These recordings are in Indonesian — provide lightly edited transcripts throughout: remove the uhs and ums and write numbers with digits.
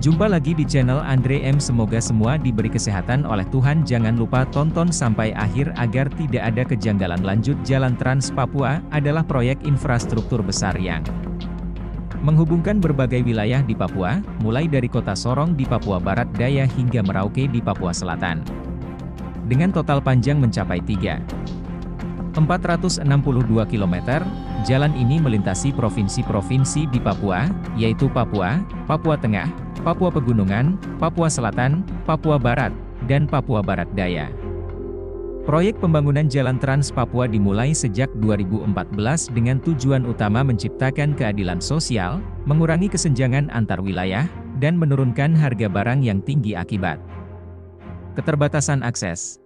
Jumpa lagi di channel Andre M. Semoga semua diberi kesehatan oleh Tuhan. Jangan lupa tonton sampai akhir agar tidak ada kejanggalan. Lanjut. Jalan Trans Papua adalah proyek infrastruktur besar yang menghubungkan berbagai wilayah di Papua, mulai dari kota Sorong di Papua Barat Daya hingga Merauke di Papua Selatan. Dengan total panjang mencapai 462 km, jalan ini melintasi provinsi-provinsi di Papua, yaitu Papua, Papua Tengah, Papua Pegunungan, Papua Selatan, Papua Barat, dan Papua Barat Daya. Proyek pembangunan Jalan Trans Papua dimulai sejak 2014 dengan tujuan utama menciptakan keadilan sosial, mengurangi kesenjangan antar wilayah, dan menurunkan harga barang yang tinggi akibat keterbatasan akses.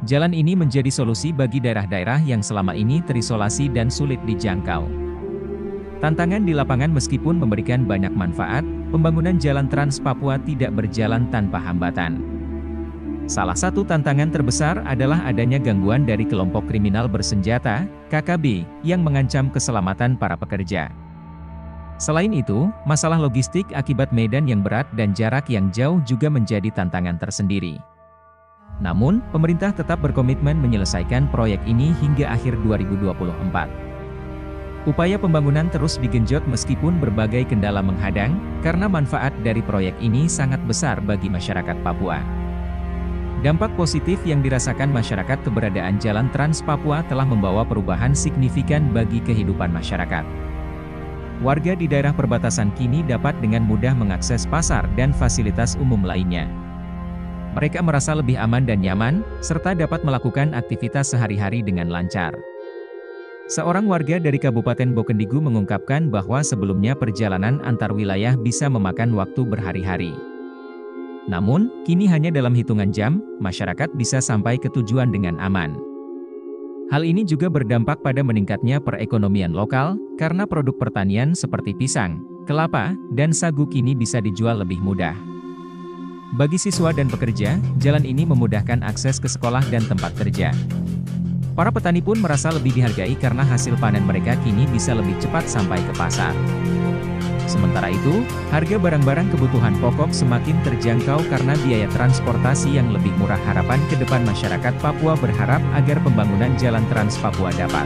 Jalan ini menjadi solusi bagi daerah-daerah yang selama ini terisolasi dan sulit dijangkau. Tantangan di lapangan. Meskipun memberikan banyak manfaat, pembangunan Jalan Trans Papua tidak berjalan tanpa hambatan. Salah satu tantangan terbesar adalah adanya gangguan dari kelompok kriminal bersenjata, KKB, yang mengancam keselamatan para pekerja. Selain itu, masalah logistik akibat medan yang berat dan jarak yang jauh juga menjadi tantangan tersendiri. Namun, pemerintah tetap berkomitmen menyelesaikan proyek ini hingga akhir 2024. Upaya pembangunan terus digenjot meskipun berbagai kendala menghadang, karena manfaat dari proyek ini sangat besar bagi masyarakat Papua. Dampak positif yang dirasakan masyarakat. Keberadaan Jalan Trans Papua telah membawa perubahan signifikan bagi kehidupan masyarakat. Warga di daerah perbatasan kini dapat dengan mudah mengakses pasar dan fasilitas umum lainnya. Mereka merasa lebih aman dan nyaman, serta dapat melakukan aktivitas sehari-hari dengan lancar. Seorang warga dari Kabupaten Bokendigul mengungkapkan bahwa sebelumnya perjalanan antar wilayah bisa memakan waktu berhari-hari. Namun, kini hanya dalam hitungan jam, masyarakat bisa sampai ke tujuan dengan aman. Hal ini juga berdampak pada meningkatnya perekonomian lokal, karena produk pertanian seperti pisang, kelapa, dan sagu kini bisa dijual lebih mudah. Bagi siswa dan pekerja, jalan ini memudahkan akses ke sekolah dan tempat kerja. Para petani pun merasa lebih dihargai karena hasil panen mereka kini bisa lebih cepat sampai ke pasar. Sementara itu, harga barang-barang kebutuhan pokok semakin terjangkau karena biaya transportasi yang lebih murah. Harapan ke depan. Masyarakat Papua berharap agar pembangunan Jalan Trans Papua dapat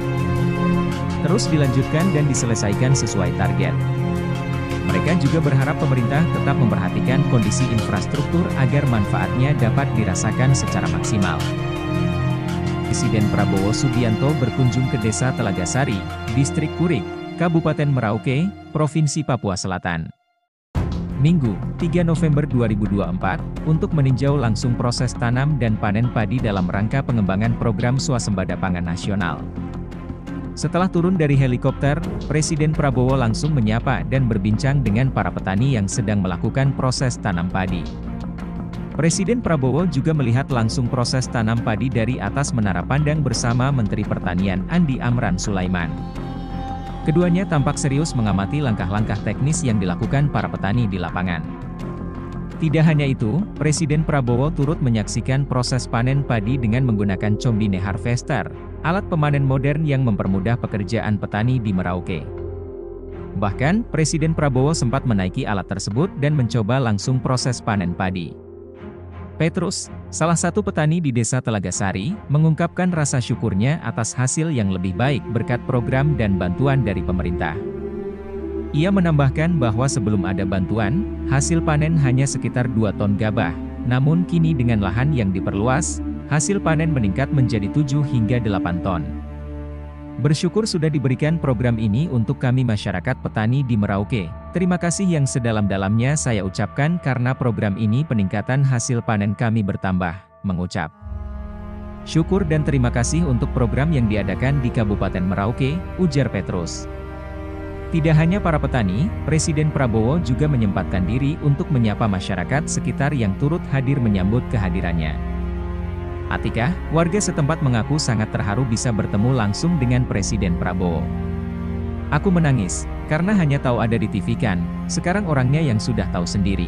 terus dilanjutkan dan diselesaikan sesuai target. Mereka juga berharap pemerintah tetap memperhatikan kondisi infrastruktur agar manfaatnya dapat dirasakan secara maksimal. Presiden Prabowo Subianto berkunjung ke Desa Telagasari, Distrik Kurik, Kabupaten Merauke, Provinsi Papua Selatan. Minggu, 3 November 2024, untuk meninjau langsung proses tanam dan panen padi dalam rangka pengembangan program Swasembada Pangan Nasional. Setelah turun dari helikopter, Presiden Prabowo langsung menyapa dan berbincang dengan para petani yang sedang melakukan proses tanam padi. Presiden Prabowo juga melihat langsung proses tanam padi dari atas menara pandang bersama Menteri Pertanian Andi Amran Sulaiman. Keduanya tampak serius mengamati langkah-langkah teknis yang dilakukan para petani di lapangan. Tidak hanya itu, Presiden Prabowo turut menyaksikan proses panen padi dengan menggunakan Combine Harvester, alat pemanen modern yang mempermudah pekerjaan petani di Merauke. Bahkan, Presiden Prabowo sempat menaiki alat tersebut dan mencoba langsung proses panen padi. Petrus, salah satu petani di Desa Telagasari, mengungkapkan rasa syukurnya atas hasil yang lebih baik berkat program dan bantuan dari pemerintah. Ia menambahkan bahwa sebelum ada bantuan, hasil panen hanya sekitar 2 ton gabah, namun kini dengan lahan yang diperluas, hasil panen meningkat menjadi 7 hingga 8 ton. Bersyukur sudah diberikan program ini untuk kami masyarakat petani di Merauke. Terima kasih yang sedalam-dalamnya saya ucapkan karena program ini peningkatan hasil panen kami bertambah, mengucap. Syukur dan terima kasih untuk program yang diadakan di Kabupaten Merauke, ujar Petrus. Tidak hanya para petani, Presiden Prabowo juga menyempatkan diri untuk menyapa masyarakat sekitar yang turut hadir menyambut kehadirannya. Atikah, warga setempat mengaku sangat terharu bisa bertemu langsung dengan Presiden Prabowo. Aku menangis, karena hanya tahu ada di TV kan, sekarang orangnya yang sudah tahu sendiri.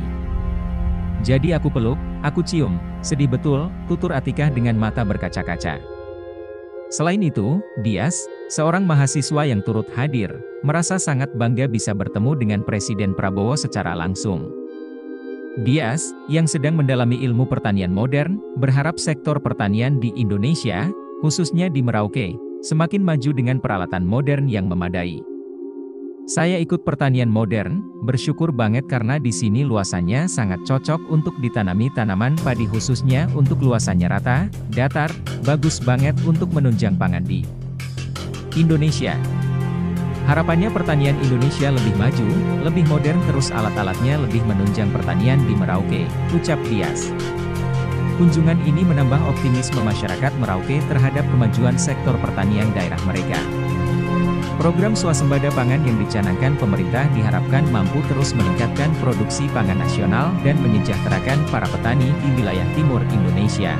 Jadi aku peluk, aku cium, sedih betul, tutur Atikah dengan mata berkaca-kaca. Selain itu, Dias, seorang mahasiswa yang turut hadir, merasa sangat bangga bisa bertemu dengan Presiden Prabowo secara langsung. Dias, yang sedang mendalami ilmu pertanian modern, berharap sektor pertanian di Indonesia, khususnya di Merauke, semakin maju dengan peralatan modern yang memadai. Saya ikut pertanian modern, bersyukur banget karena di sini luasannya sangat cocok untuk ditanami tanaman padi khususnya untuk luasannya rata, datar, bagus banget untuk menunjang pangan di Indonesia. Harapannya pertanian Indonesia lebih maju, lebih modern terus alat-alatnya lebih menunjang pertanian di Merauke, ucap Dias. Kunjungan ini menambah optimisme masyarakat Merauke terhadap kemajuan sektor pertanian daerah mereka. Program swasembada pangan yang dicanangkan pemerintah diharapkan mampu terus meningkatkan produksi pangan nasional dan menyejahterakan para petani di wilayah timur Indonesia.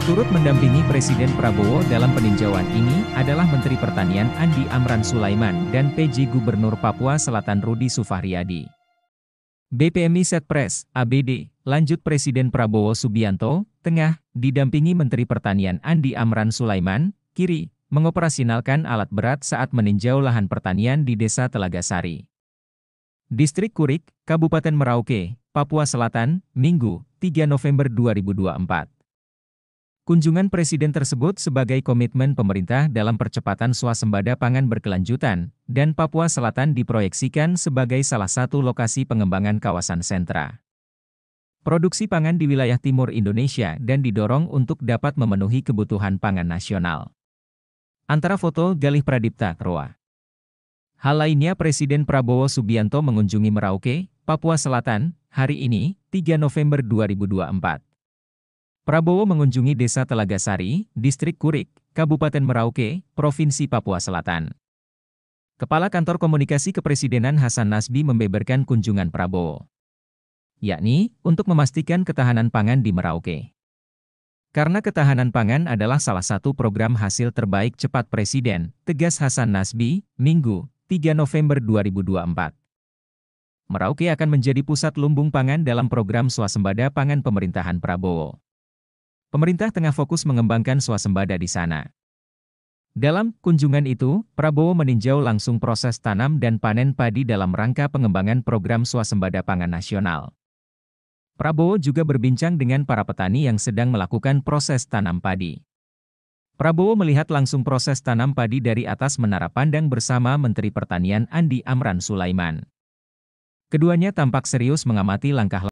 Turut mendampingi Presiden Prabowo dalam peninjauan ini adalah Menteri Pertanian Andi Amran Sulaiman dan PJ Gubernur Papua Selatan Rudi Sufahriyadi. BPMI Setpres, ABD, lanjut Presiden Prabowo Subianto, tengah, didampingi Menteri Pertanian Andi Amran Sulaiman, kiri, mengoperasionalkan alat berat saat meninjau lahan pertanian di Desa Telaga Sari, Distrik Kurik, Kabupaten Merauke, Papua Selatan, Minggu, 3 November 2024. Kunjungan Presiden tersebut sebagai komitmen pemerintah dalam percepatan swasembada pangan berkelanjutan, dan Papua Selatan diproyeksikan sebagai salah satu lokasi pengembangan kawasan sentra produksi pangan di wilayah timur Indonesia dan didorong untuk dapat memenuhi kebutuhan pangan nasional. Antara foto Galih Pradipta, Roa. Hal lainnya Presiden Prabowo Subianto mengunjungi Merauke, Papua Selatan, hari ini, 3 November 2024. Prabowo mengunjungi Desa Telaga Sari, Distrik Kurik, Kabupaten Merauke, Provinsi Papua Selatan. Kepala Kantor Komunikasi Kepresidenan Hasan Nasbi membeberkan kunjungan Prabowo, yakni, untuk memastikan ketahanan pangan di Merauke. Karena ketahanan pangan adalah salah satu program hasil terbaik cepat Presiden, tegas Hasan Nasbi, Minggu, 3 November 2024. Merauke akan menjadi pusat lumbung pangan dalam program swasembada pangan pemerintahan Prabowo. Pemerintah tengah fokus mengembangkan swasembada di sana. Dalam kunjungan itu, Prabowo meninjau langsung proses tanam dan panen padi dalam rangka pengembangan program swasembada pangan nasional. Prabowo juga berbincang dengan para petani yang sedang melakukan proses tanam padi. Prabowo melihat langsung proses tanam padi dari atas menara pandang bersama Menteri Pertanian Andi Amran Sulaiman. Keduanya tampak serius mengamati langkah